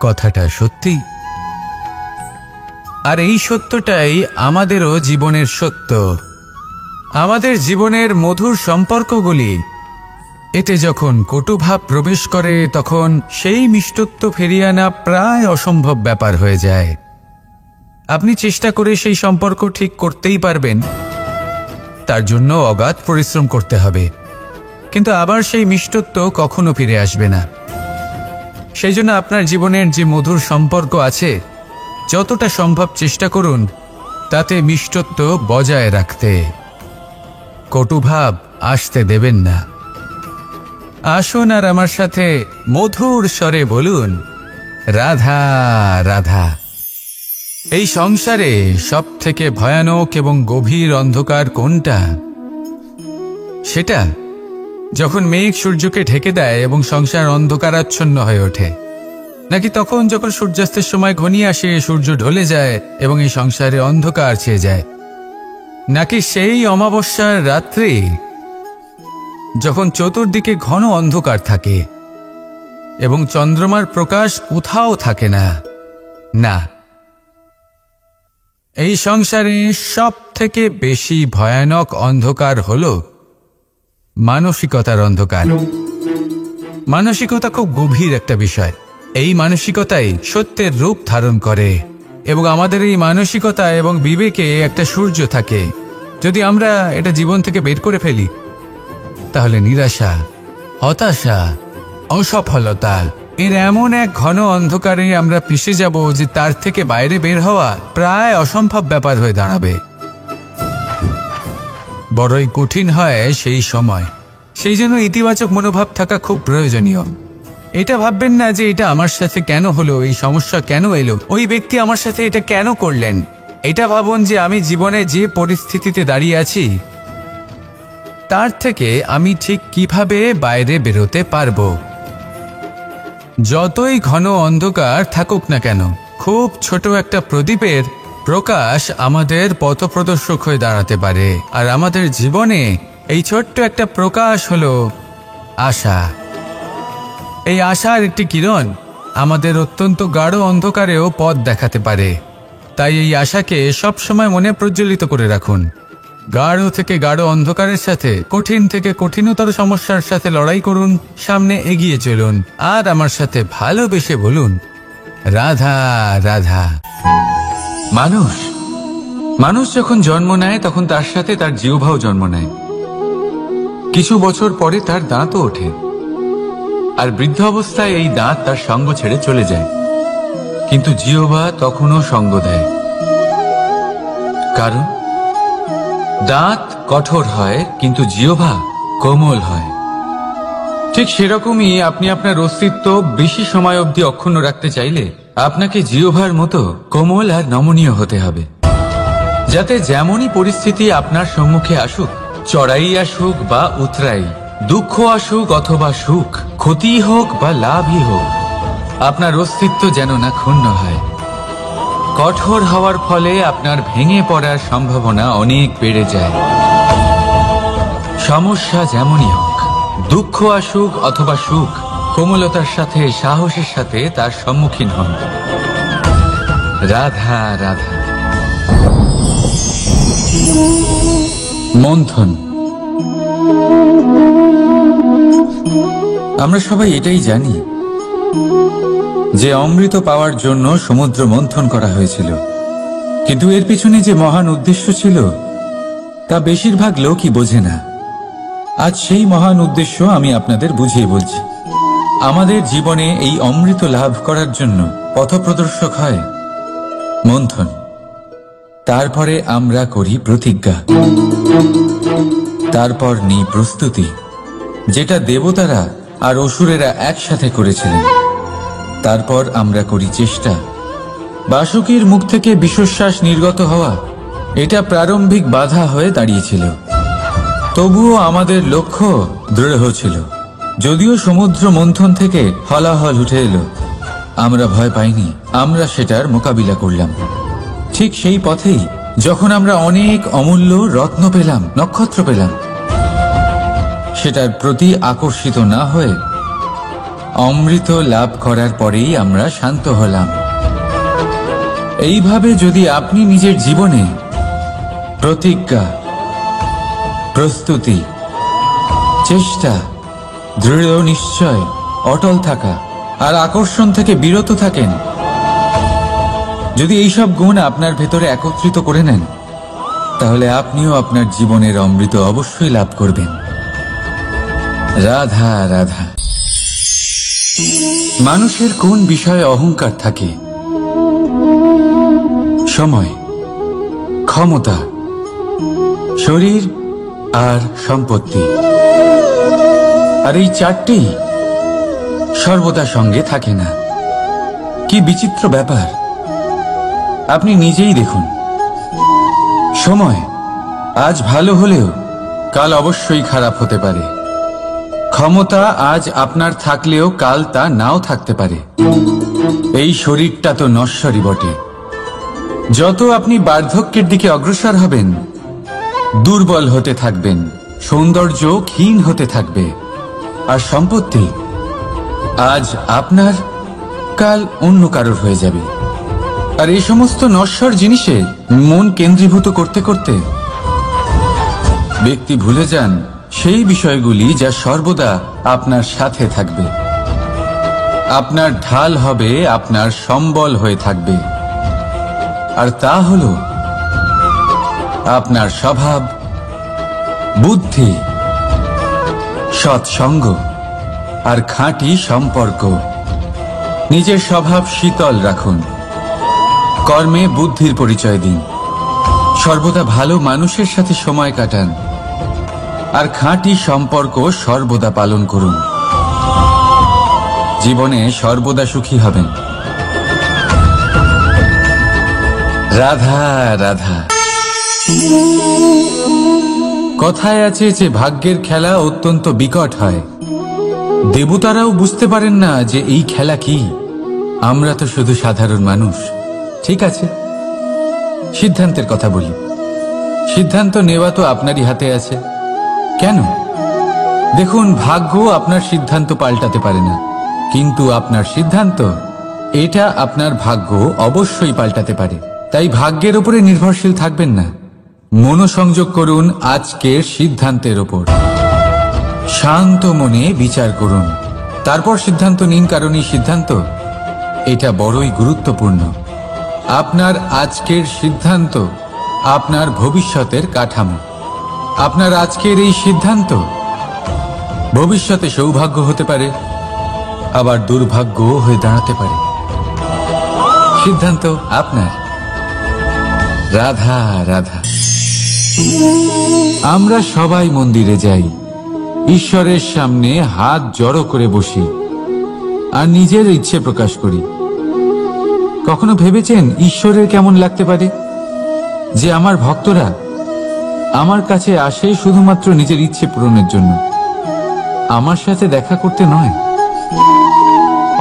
কথাটা সত্যি। আর এই সত্যটাই আমাদেরও জীবনের সত্য। আমাদের জীবনের মধুর সম্পর্কগুলি, এতে যখন কটুভাব প্রবেশ করে তখন সেই মিষ্টত্ব ফিরিয়ে আনা প্রায় অসম্ভব ব্যাপার হয়ে যায়। আপনি চেষ্টা করে সেই সম্পর্ক ঠিক করতেই পারবেন, তার জন্য অগাধ পরিশ্রম করতে হবে, কিন্তু আবার সেই মিষ্টত্ব কখনো ফিরে আসবে না। সেই জন্য আপনার জীবনের যে মধুর সম্পর্ক আছে, যতটা সম্ভব চেষ্টা করুন তাতে মিষ্টত্ব বজায় রাখতে। কটুভাব আসতে দেবেন না। আসুন আর আমার সাথে মধুর স্বরে বলুন, রাধা রাধা। এই সংসারে সব থেকে ভয়ানক এবং গভীর অন্ধকার কোনটা? সেটা যখন মেঘ সূর্যকে ঢেকে দেয় এবং সংসার অন্ধকারাচ্ছন্ন হয়ে ওঠে, নাকি তখন যখন সূর্যাস্তের সময় ঘনিয়ে আসে, সূর্য ঢলে যায় এবং এই সংসারে অন্ধকার ছেয়ে যায়, নাকি সেই অমাবস্যার রাত্রি যখন চতুর্দিকে ঘন অন্ধকার থাকে এবং চন্দ্রমার প্রকাশ কোথাও থাকে না? না, এই সংসারে সব থেকে বেশি ভয়ানক অন্ধকার হল মানসিকতার অন্ধকার। মানসিকতা খুব গভীর একটা বিষয়। এই মানসিকতাই সত্যের রূপ ধারণ করে এবং আমাদের এই মানসিকতা এবং বিবেকে একটা সূর্য থাকে। যদি আমরা এটা জীবন থেকে বের করে ফেলি, তাহলে নিরাশা, হতাশা, অসফলতা এর এমন এক ঘন অন্ধকারে আমরা পিষে যাব যে তার থেকে বাইরে বের হওয়া প্রায় অসম্ভব ব্যাপার হয়ে দাঁড়াবে। বড়ই কঠিন হয় সেই সময়। সেই জন্য ইতিবাচক মনোভাব থাকা খুব প্রয়োজনীয়। এটা ভাববেন না যে এটা আমার সাথে কেন হলো, এই সমস্যা কেন এলো, ওই ব্যক্তি আমার সাথে এটা কেন করলেন। এটা ভাবুন যে আমি জীবনে যে পরিস্থিতিতে দাঁড়িয়ে আছি তার থেকে আমি ঠিক কিভাবে বাইরে বেরোতে পারবো। যতই ঘন অন্ধকার থাকুক না কেন, খুব ছোট একটা প্রদীপের প্রকাশ আমাদের পথপ্রদর্শক হয়ে দাঁড়াতে পারে। আর আমাদের জীবনে এই ছোট্ট একটা প্রকাশ হলো আশা। এই আশার একটি কিরণ আমাদের অত্যন্ত গাঢ় অন্ধকারেও পথ দেখাতে পারে। তাই এই আশাকে সবসময় মনে প্রজ্বলিত করে রাখুন। গাঢ় থেকে গাঢ় অন্ধকারের সাথে, কঠিন থেকে কঠিনতর সমস্যার সাথে লড়াই করুন, সামনে এগিয়ে চলুন, আর আমার সাথে ভালোবেসে বলুন, রাধা রাধা। মানুষ যখন জন্ম নেয় তখন তার সাথে তার জিহ্বাও জন্ম নেয়। কিছু বছর পরে তার দাঁতও ওঠে, আর বৃদ্ধ অবস্থায় এই দাঁত তার সঙ্গ ছেড়ে চলে যায়। কিন্তু জিহ্বা তখনও সঙ্গ দেয়, কারণ দাঁত কঠোর হয় কিন্তু জিহ্বা কোমল হয়। ঠিক সেরকমই আপনি আপনার অস্তিত্ব বেশি সময় অবধি অক্ষুণ্ণ রাখতে চাইলে আপনাকে জিহ্বার মতো কোমল আর নমনীয় হতে হবে, যাতে যেমনই পরিস্থিতি আপনার সম্মুখে আসুক, চড়াই আসুক বা উতরাই, দুঃখ আসুক অথবা সুখ, ক্ষতি হোক বা লাভই হোক, আপনার অস্তিত্ব যেন না ক্ষুণ্ণ হয়। কঠোর হওয়ার ফলে আপনার ভেঙে পড়ার সম্ভাবনা অনেক বেড়ে যায়। সমস্যা যেমনই হোক, দুঃখ আসুক অথবা সুখ, কোমলতার সাথে, সাহসের সাথে তার সম্মুখীন হন। রাধা রাধা। মন্থন। আমরা সবাই এটাই জানি যে অমৃত পাওয়ার জন্য সমুদ্র মন্থন করা হয়েছিল, কিন্তু এর পিছনে যে মহান উদ্দেশ্য ছিল তা বেশিরভাগ লোকই বোঝে না। আজ সেই মহান উদ্দেশ্য আমি আপনাদের বুঝিয়ে বলছি। আমাদের জীবনে এই অমৃত লাভ করার জন্য পথপ্রদর্শক হয় মন্থন। তারপরে আমরা করি প্রতিজ্ঞা, তারপর নিই প্রস্তুতি, যেটা দেবতারা আর অসুরেরা একসাথে করেছিলেন। তারপর আমরা করি চেষ্টা। বাসুকীর মুখ থেকে বিশ্বশ্বাস নির্গত হওয়া এটা প্রারম্ভিক বাধা হয়ে দাঁড়িয়েছিল, তবুও আমাদের লক্ষ্য দৃঢ় ছিল। যদিও সমুদ্র মন্থন থেকে হলাহল উঠে এলো, আমরা ভয় পাইনি, আমরা সেটার মোকাবিলা করলাম। ঠিক সেই পথেই যখন আমরা অনেক অমূল্য রত্ন পেলাম, নক্ষত্র পেলাম, সেটার প্রতি আকর্ষিত না হয়ে অমৃত লাভ করার পরেই আমরা শান্ত হলাম। এইভাবে যদি আপনি নিজের জীবনে প্রতিজ্ঞা, প্রস্তুতি, চেষ্টা, দৃঢ় নিশ্চয়, অটল থাকা আর আকর্ষণ থেকে বিরত থাকেন, যদি এইসব গুণ আপনার ভেতরে একত্রিত করে নেন, তাহলে আপনিও আপনার জীবনের অমৃত অবশ্যই লাভ করবেন। রাধা রাধা। মানুষের কোন বিষয়ে অহংকার থাকে? সময়, ক্ষমতা, শরীর আর সম্পত্তি। আর এই চারটি সর্বদা সঙ্গে থাকে না। কি বিচিত্র ব্যাপার! আপনি নিজেই দেখুন, সময় আজ ভালো হলেও কাল অবশ্যই খারাপ হতে পারে। ক্ষমতা আজ আপনার থাকলেও কাল তা নাও থাকতে পারে। এই শরীরটা তো নশ্বরই বটে। যত আপনি বার্ধক্যের দিকে অগ্রসর হবেন, দুর্বল হতে থাকবেন, সৌন্দর্য ক্ষীণ হতে থাকবে, আর সম্পত্তি আজ আপনার, কাল অন্য কারোর হয়ে যাবে। আর এই সমস্ত নশ্বর জিনিসে মন কেন্দ্রীভূত করতে করতে ব্যক্তি ভুলে যান সেই বিষয়গুলি যা সর্বদা আপনার সাথে থাকবে, আপনার ঢাল হবে, আপনার সম্বল হয়ে থাকবে। আর তা হল আপনার স্বভাব, বুদ্ধি, সৎসঙ্গ আর খাঁটি সম্পর্ক। নিজের স্বভাব শীতল রাখুন, কর্মে বুদ্ধির পরিচয় দিন, সর্বদা ভালো মানুষের সাথে সময় কাটান, আর খাঁটি সম্পর্ক সর্বদা পালন করুন। জীবনে সর্বদা সুখী হবেন। রাধা রাধা। কথায় আছে যে ভাগ্যের খেলা অত্যন্ত বিকট হয়। দেবতারাও বুঝতে পারেন না যে এই খেলা কি। আমরা তো শুধু সাধারণ মানুষ। ঠিক আছে, সিদ্ধান্তের কথা বলি। সিদ্ধান্ত নেওয়া তো আপনারই হাতে আছে। কেন? দেখুন, ভাগ্য আপনার সিদ্ধান্ত পাল্টাতে পারে না, কিন্তু আপনার সিদ্ধান্ত, এটা আপনার ভাগ্য অবশ্যই পাল্টাতে পারে। তাই ভাগ্যের উপরে নির্ভরশীল থাকবেন না। মনোসংযোগ করুন আজকের সিদ্ধান্তের ওপর। শান্ত মনে বিচার করুন, তারপর সিদ্ধান্ত নিন, কারণ এই সিদ্ধান্ত এটা বড়ই গুরুত্বপূর্ণ। আপনার আজকের সিদ্ধান্ত আপনার ভবিষ্যতের কাঠামো। আপনার আজকের এই সিদ্ধান্ত ভবিষ্যতে সৌভাগ্য হতে পারে, আবার দুর্ভাগ্য হয়ে দাঁড়াতে পারে। সিদ্ধান্ত আপনার। রাধা রাধা। আমরা সবাই মন্দিরে যাই, ঈশ্বরের সামনে হাত জড়ো করে বসি আর নিজের ইচ্ছে প্রকাশ করি। কখনো ভেবেছেন ঈশ্বরের কেমন লাগতে পারে যে আমার ভক্তরা আমার কাছে আসে শুধুমাত্র নিজের ইচ্ছে পূরণের জন্য, আমার সাথে দেখা করতে নয়?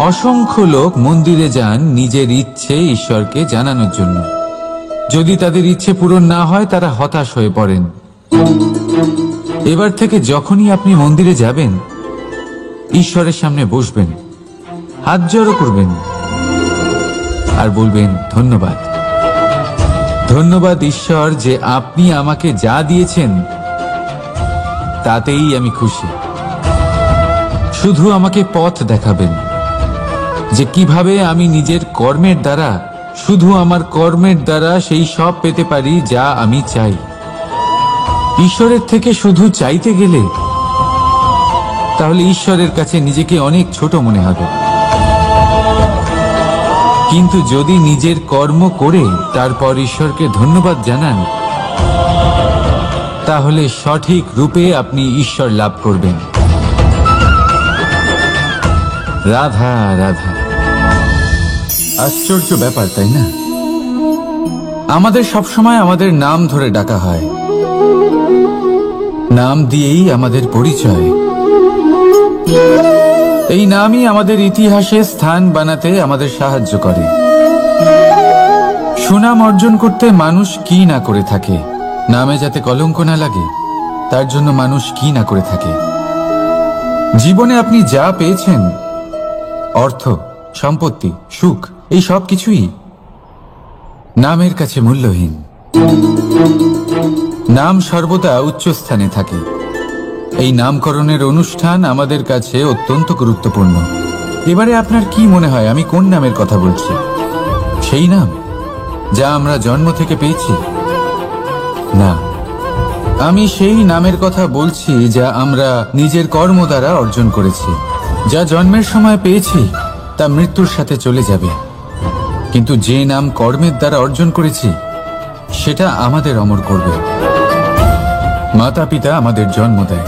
অসংখ্য লোক মন্দিরে যান নিজের ইচ্ছে ঈশ্বরকে জানানোর জন্য। যদি তাদের ইচ্ছে পূরণ না হয় তারা হতাশ হয়ে পড়েন। এবার থেকে যখনই আপনি মন্দিরে যাবেন, ঈশ্বরের সামনে বসবেন, হাত জড়ো করবেন আর বলবেন, ধন্যবাদ, ধন্যবাদ ঈশ্বর যে আপনি আমাকে যা দিয়েছেন তাতেই আমি খুশি। শুধু আমাকে পথ দেখাবেন যে কিভাবে আমি নিজের কর্মের দ্বারা, শুধু আমার কর্মের দ্বারা সেই সব পেতে পারি যা আমি চাই। ঈশ্বরের থেকে শুধু চাইতে গেলে তাহলে ঈশ্বরের কাছে নিজেকে অনেক ছোট মনে হবে। কিন্তু যদি নিজের কর্ম করে তারপর ঈশ্বরকে ধন্যবাদ জানান, তাহলে সঠিক রূপে আপনি ঈশ্বর লাভ করবেন। রাধা রাধা। আশ্চর্য ব্যাপার, তাই না? আমাদের সবসময় আমাদের নাম ধরে ডাকা হয়, নাম দিয়েই আমাদের পরিচয়। এই নামই আমাদের ইতিহাসে স্থান বানাতে আমাদের সাহায্য করে। সুনাম অর্জন করতে মানুষ কি না করে থাকে, নামে যাতে কলঙ্ক না লাগে তার জন্য মানুষ কি না করে থাকে। জীবনে আপনি যা পেয়েছেন, অর্থ, সম্পত্তি, সুখ, এই সব কিছুই নামের কাছে মূল্যহীন। নাম সর্বদা উচ্চ স্থানে থাকে। এই নামকরণের অনুষ্ঠান আমাদের কাছে অত্যন্ত গুরুত্বপূর্ণ। এবারে আপনার কি মনে হয় আমি কোন নামের কথা বলছি? সেই নাম যা আমরা জন্ম থেকে পেয়েছি? না, আমি সেই নামের কথা বলছি যা আমরা নিজের কর্ম দ্বারা অর্জন করেছি। যা জন্মের সময় পেয়েছি তা মৃত্যুর সাথে চলে যাবে, কিন্তু যে নাম কর্মের দ্বারা অর্জন করেছি সেটা আমাদের অমর করবে। মাতা পিতা আমাদের জন্ম দেয়,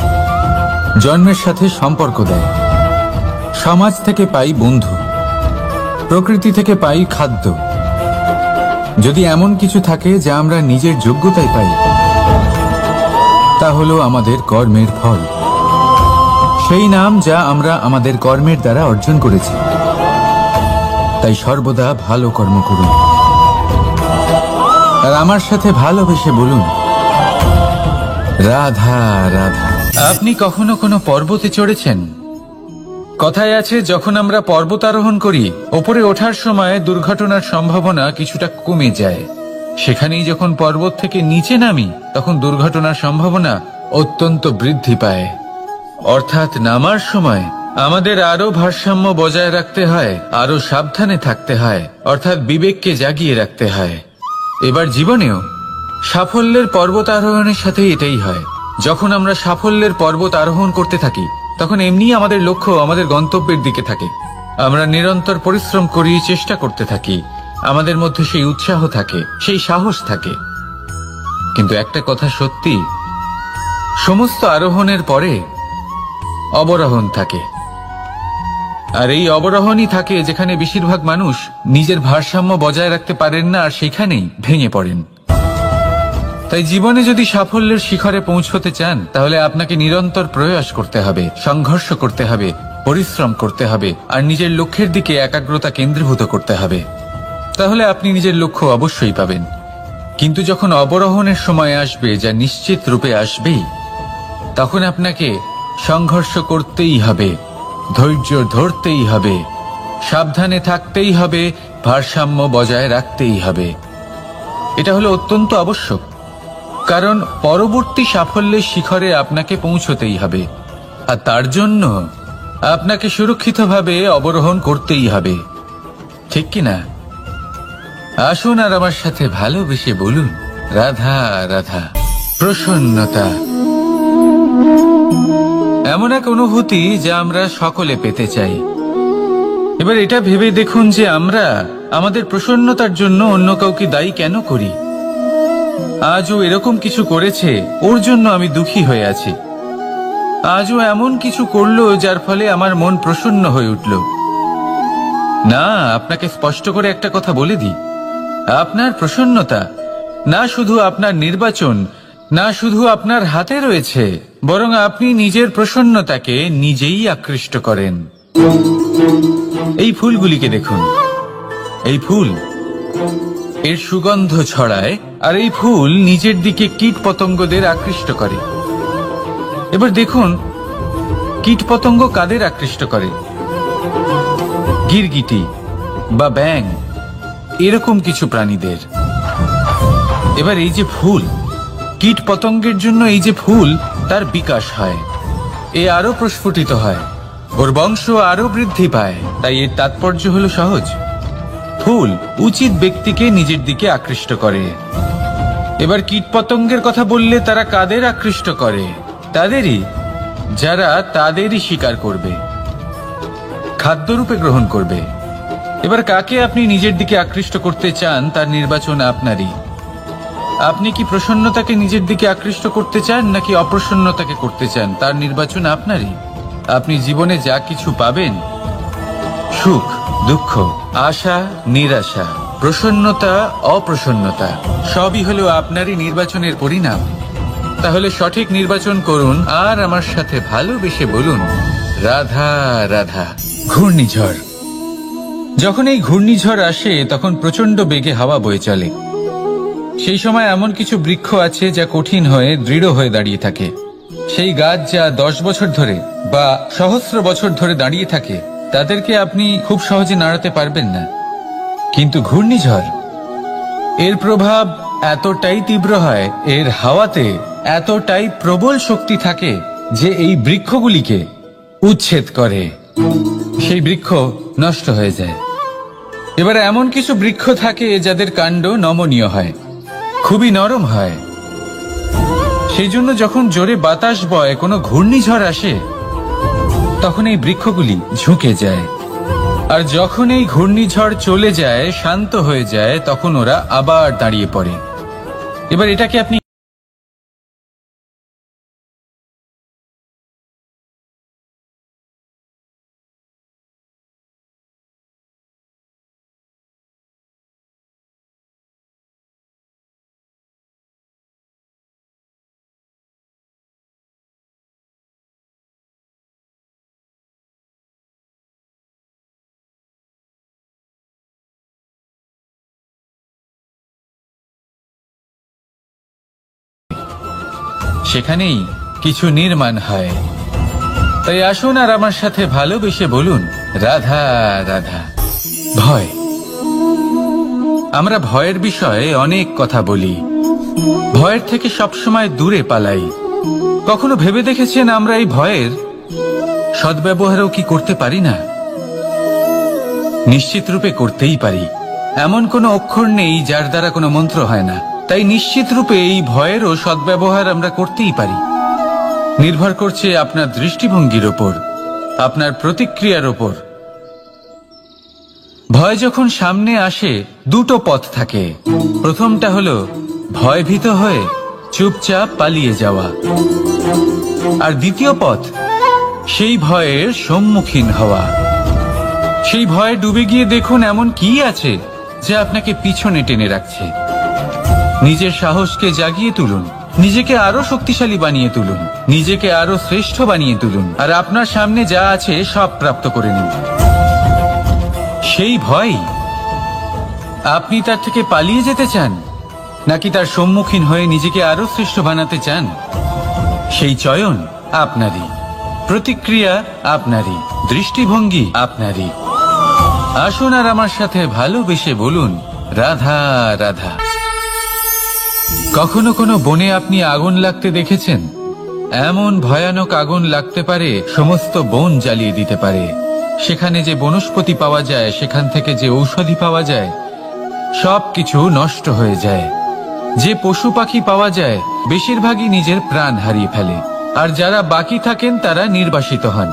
জন্মের সাথে সম্পর্ক দেয়। সমাজ থেকে পাই বন্ধু, প্রকৃতি থেকে পাই খাদ্য, যদি এমন কিছু থাকে যা আমরা নিজের যোগ্যতায় পাই, তা হলো আমাদের কর্মের ফল, সেই নাম যা আমরা আমাদের কর্মের দ্বারা অর্জন করেছি। তাই সর্বদা ভালো কর্ম করুন, আর আমার সাথে ভালোবেসে বলুন, রাধা রাধা। আপনি কখনো কোনো পর্বতে চড়েছেন? কথায় আছে, যখন আমরা পর্বতারোহণ করি, ওপরে ওঠার সময় দুর্ঘটনার সম্ভাবনা কিছুটা কমে যায়। সেখানেই যখন পর্বত থেকে নিচে নামি, তখন দুর্ঘটনার সম্ভাবনা অত্যন্ত বৃদ্ধি পায়। অর্থাৎ নামার সময় আমাদের আরো ভারসাম্য বজায় রাখতে হয়, আরো সাবধানে থাকতে হয়, অর্থাৎ বিবেককে জাগিয়ে রাখতে হয়। এবার জীবনেও সাফল্যের পর্বত আরোহণের সাথে এটাই হয়। যখন আমরা সাফল্যের পর্বত আরোহণ করতে থাকি, তখন এমনি আমাদের লক্ষ্য আমাদের গন্তব্যের দিকে থাকে। আমরা নিরন্তর পরিশ্রম করি, চেষ্টা করতে থাকি, আমাদের মধ্যে সেই উৎসাহ থাকে, সেই সাহস থাকে। কিন্তু একটা কথা সত্যি, সমস্ত আরোহণের পরে অবরোহণ থাকে। আর এই অবরোহণই থাকে যেখানে বেশিরভাগ মানুষ নিজের ভারসাম্য বজায় রাখতে পারেন না, আর সেখানেই ভেঙে পড়েন। তাই জীবনে যদি সাফল্যের শিখরে পৌঁছতে চান, তাহলে আপনাকে নিরন্তর প্রয়াস করতে হবে, সংঘর্ষ করতে হবে, পরিশ্রম করতে হবে, আর নিজের লক্ষ্যের দিকে একাগ্রতা কেন্দ্রীভূত করতে হবে। তাহলে আপনি নিজের লক্ষ্য অবশ্যই পাবেন। কিন্তু যখন অবরোহণের সময় আসবে, যা নিশ্চিত রূপে আসবেই, তখন আপনাকে সংঘর্ষ করতেই হবে, ধৈর্য ধরতেই হবে, সাবধানে থাকতেই হবে, ভারসাম্য বজায় রাখতেই হবে। এটা হলো অত্যন্ত আবশ্যক, কারণ পরবর্তী সাফল্যের শিখরে আপনাকে পৌঁছতেই হবে, আর তার জন্য আপনাকে সুরক্ষিতভাবে অবরোহণ করতেই হবে। ঠিক কিনা? আসুন আর আমার সাথে ভালোবেসে বলুন, রাধা রাধা। প্রসন্নতা এমন এক অনুভূতি যা আমরা সকলে পেতে চাই। এবার এটা ভেবে দেখুন যে আমরা আমাদের প্রসন্নতার জন্য অন্য কাউকে দায়ী কেন করি। আজও এরকম কিছু করেছে, ওর জন্য আমি দুঃখী হয়ে আছি। আজও এমন কিছু করলো যার ফলে আমার মন প্রসন্ন হয়ে উঠল। না, আপনাকে স্পষ্ট করে একটা কথা বলে দিই, আপনার প্রসন্নতা না শুধু আপনার নির্বাচন, না শুধু আপনার হাতে রয়েছে, বরং আপনি নিজের প্রসন্নতাকে নিজেই আকৃষ্ট করেন। এই ফুলগুলিকে দেখুন, এই ফুল এর সুগন্ধ ছড়ায়, আর এই ফুল নিজের দিকে কীট পতঙ্গদের আকৃষ্ট করে। এবার দেখুন, কীট পতঙ্গ কাদের আকৃষ্ট করে? গিরগিটি বা ব্যাঙ, এরকম কিছু প্রাণীদের। এবার এই যে ফুল, কীট পতঙ্গের জন্য এই যে ফুল, তার বিকাশ হয়, এ আরো প্রস্ফুটিত হয়, ওর বংশ আরো বৃদ্ধি পায়। তাই এর তাৎপর্য হলো সহজ, ফুল উচিত ব্যক্তিকে নিজের দিকে আকৃষ্ট করে। এবার কীট পতঙ্গের কথা বললে তারা কাদের আকৃষ্ট করে? তাদেরই, যারা তাদেরই শিকার করবে, খাদ্যরূপে গ্রহণ করবে। এবার কাকে আপনি নিজের দিকে আকৃষ্ট করতে চান, তার নির্বাচন আপনারই। আপনি কি প্রসন্নতাকে নিজের দিকে আকৃষ্ট করতে চান, নাকি অপ্রসন্নতাকে করতে চান, তার নির্বাচন আপনারই। আপনি জীবনে যা কিছু পাবেন, সুখ দুঃখ, আশা নিরাশা, প্রসন্নতা অপ্রসন্নতা, সবই হলো আপনারই নির্বাচনের পরিণাম। তাহলে সঠিক নির্বাচন করুন, আর আমার সাথে ভালোবেসে বলুন, রাধা রাধা। ঘূর্ণিঝড়, যখন এই ঘূর্ণিঝড় আসে, তখন প্রচন্ড বেগে হাওয়া বয়ে চলে। সেই সময় এমন কিছু বৃক্ষ আছে যা কঠিন হয়ে দৃঢ় হয়ে দাঁড়িয়ে থাকে। সেই গাছ যা 10 বছর ধরে বা সহস্র বছর ধরে দাঁড়িয়ে থাকে, তাদেরকে আপনি খুব সহজে নাড়াতে পারবেন না। কিন্তু ঘূর্ণিঝড়, এর প্রভাব এতটাই তীব্র হয়, এর হাওয়াতে এতটাই প্রবল শক্তি থাকে যে এই বৃক্ষগুলিকে উচ্ছেদ করে, সেই বৃক্ষ নষ্ট হয়ে যায়। এবার এমন কিছু বৃক্ষ থাকে যাদের কাণ্ড নমনীয় হয়, খুবই নরম হয়। সেই জন্য যখন জোরে বাতাস বয়, কোনো ঘূর্ণিঝড় আসে, তখন এই বৃক্ষগুলি ঝুঁকে যায়। আর যখন এই ঘূর্ণিঝড় চলে যায়, শান্ত হয়ে যায়, তখন ওরা আবার দাঁড়িয়ে পড়ে। এবার এটাকে আপনি সেখানেই কিছু নির্মাণ হয়। তাই আসুন আর আমার সাথে ভালোবেসে বলুন, রাধা রাধা। ভয়। আমরা ভয়ের বিষয়ে অনেক কথা বলি, ভয়ের থেকে সবসময় দূরে পালাই। কখনো ভেবে দেখেছেন আমরা এই ভয়ের সদ্ব্যবহারও কি করতে পারি না? নিশ্চিত রূপে করতেই পারি। এমন কোনো অক্ষর নেই যার দ্বারা কোনো মন্ত্র হয় না। তাই নিশ্চিত রূপে এই ভয়েরও সদ্ব্যবহার আমরা করতেই পারি। নির্ভর করছে আপনার দৃষ্টিভঙ্গির ওপর, আপনার প্রতিক্রিয়ার ওপর। ভয় যখন সামনে আসে দুটো পথ থাকে। প্রথমটা হলো ভয়ভীত হয়ে চুপচাপ পালিয়ে যাওয়া, আর দ্বিতীয় পথ সেই ভয়ের সম্মুখীন হওয়া। সেই ভয়ে ডুবে গিয়ে দেখুন এমন কি আছে যা আপনাকে পিছনে টেনে রাখছে। নিজের সাহসকে জাগিয়ে তুলুন, নিজেকে আরো শক্তিশালী বানিয়ে তুলুন, নিজেকে আরো শ্রেষ্ঠ বানিয়ে তুলুন, আর আপনার সামনে যা আছে সব প্রাপ্ত করে নিন। সেই ভয়, আপনি তার থেকে পালিয়ে যেতে চান নাকি তার সম্মুখীন হয়ে নিজেকে আরো শ্রেষ্ঠ বানাতে চান? সেই চয়ন আপনারই, প্রতিক্রিয়া আপনারই, দৃষ্টিভঙ্গি আপনারই। আসুন আর আমার সাথে ভালোবেসে বলুন, রাধা রাধা। কখনো কোনো বনে আপনি আগুন লাগতে দেখেছেন? এমন ভয়ানক আগুন লাগতে পারে সমস্ত বন জ্বালিয়ে দিতে পারে। সেখানে যে বনস্পতি পাওয়া যায়, সেখান থেকে যে ঔষধি পাওয়া যায়, সবকিছু নষ্ট হয়ে যায়। যে পশু পাখি পাওয়া যায় বেশিরভাগই নিজের প্রাণ হারিয়ে ফেলে, আর যারা বাকি থাকেন তারা নির্বাসিত হন।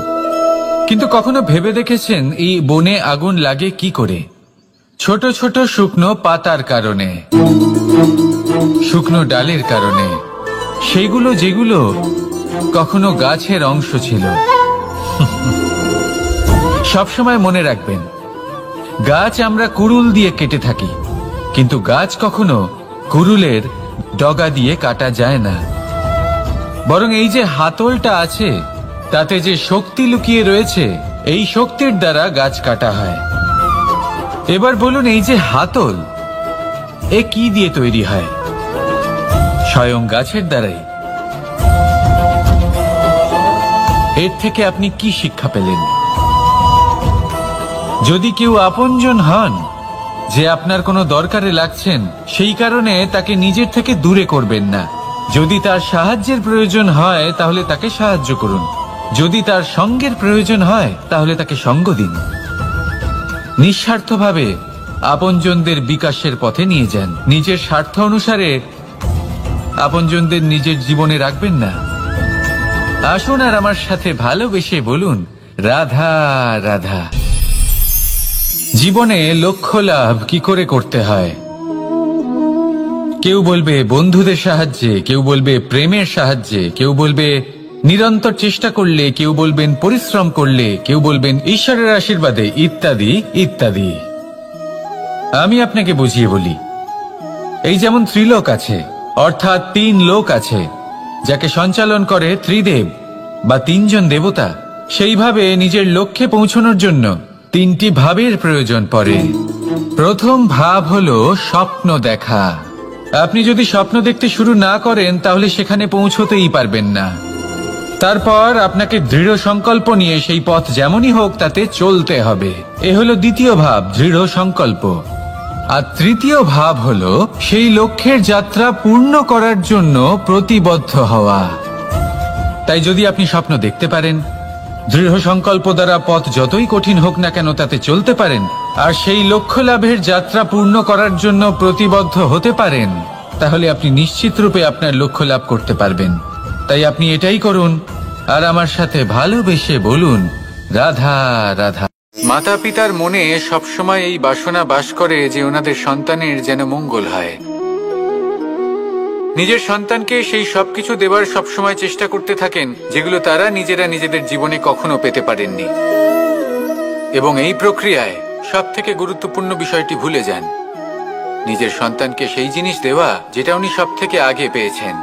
কিন্তু কখনো ভেবে দেখেছেন এই বনে আগুন লাগে কি করে? ছোট ছোট শুকনো পাতার কারণে, শুকনো ডালের কারণে, সেগুলো যেগুলো কখনো গাছের অংশ ছিল। সবসময় মনে রাখবেন, গাছ আমরা কুড়ুল দিয়ে কেটে থাকি, কিন্তু গাছ কখনো কুড়ুলের ডগা দিয়ে কাটা যায় না। বরং এই যে হাতলটা আছে, তাতে যে শক্তি লুকিয়ে রয়েছে, এই শক্তির দ্বারা গাছ কাটা হয়। এবার বলুন, এই যে হাতল, এ কি দিয়ে তৈরি হয়? স্বয়ং গাছের দ্বারাই। এর থেকে আপনি কি শিক্ষা পেলেন? যদি কেউ আপনজন হন, যে আপনার কোনো দরকারে লাগছেন, সেই কারণে তাকে নিজের থেকে দূরে করবেন না। যদি তার সাহায্যের প্রয়োজন হয় তাহলে তাকে সাহায্য করুন, যদি তার সঙ্গের প্রয়োজন হয় তাহলে তাকে সঙ্গ দিন। নিঃস্বার্থভাবে আপনজনদের বিকাশের পথে নিয়ে যান। নিজের স্বার্থ অনুসারে আপনজনদের নিজের জীবনে রাখবেন না। আসুন আর আমার সাথে ভালোবেসে বলুন, রাধা রাধা। জীবনে লক্ষ্য লাভ কি করে করতে হয়? কেউ বলবে বন্ধুদের সাহায্যে, কেউ বলবে প্রেমের সাহায্যে, কেউ বলবে নিরন্তর চেষ্টা করলে, কেউ বলবেন পরিশ্রম করলে, কেউ বলবেন ঈশ্বরের আশীর্বাদে, ইত্যাদি ইত্যাদি। আমি আপনাকে বুঝিয়ে বলি, এই যেমন ত্রিলোক আছে, অর্থাৎ 3 লোক আছে, যাকে সঞ্চালন করে ত্রিদেব বা 3 জন দেবতা। সেইভাবে নিজের লক্ষ্যে পৌঁছানোর জন্য 3টি ভাবের প্রয়োজন পড়ে। প্রথম ভাব হলো স্বপ্ন দেখা। আপনি যদি স্বপ্ন দেখতে শুরু না করেন তাহলে সেখানে পৌঁছতেই পারবেন না। তারপর আপনাকে দৃঢ় সংকল্প নিয়ে সেই পথ যেমনই হোক তাতে চলতে হবে। এ হলো দ্বিতীয় ভাব, দৃঢ় সংকল্প। আর তৃতীয় ভাব হলো সেই লক্ষ্যের যাত্রা পূর্ণ করার জন্য প্রতিবদ্ধ হওয়া। তাই যদি আপনি স্বপ্ন দেখতে পারেন, দৃঢ় সংকল্প দ্বারা পথ যতই কঠিন হোক না কেন তাতে চলতে পারেন, আর সেই লক্ষ্য লাভের যাত্রা পূর্ণ করার জন্য প্রতিবদ্ধ হতে পারেন, তাহলে আপনি নিশ্চিত রূপে আপনার লক্ষ্য লাভ করতে পারবেন। তাই আপনি এটাই করুন, আর আমার সাথে ভালোবেসে বলুন, রাধা রাধা। মাতা পিতার মনে সবসময় এই বাসনা বাস করে যে ওনাদের সন্তানের যেন মঙ্গল হয়। নিজের সন্তানকে সেই সবকিছু দেবার সবসময় চেষ্টা করতে থাকেন যেগুলো তারা নিজেরা নিজেদের জীবনে কখনো পেতে পারেননি। এবং এই প্রক্রিয়ায় সবথেকে গুরুত্বপূর্ণ বিষয়টি ভুলে যান, নিজের সন্তানকে সেই জিনিস দেওয়া যেটা উনি সবথেকে আগে পেয়েছেন।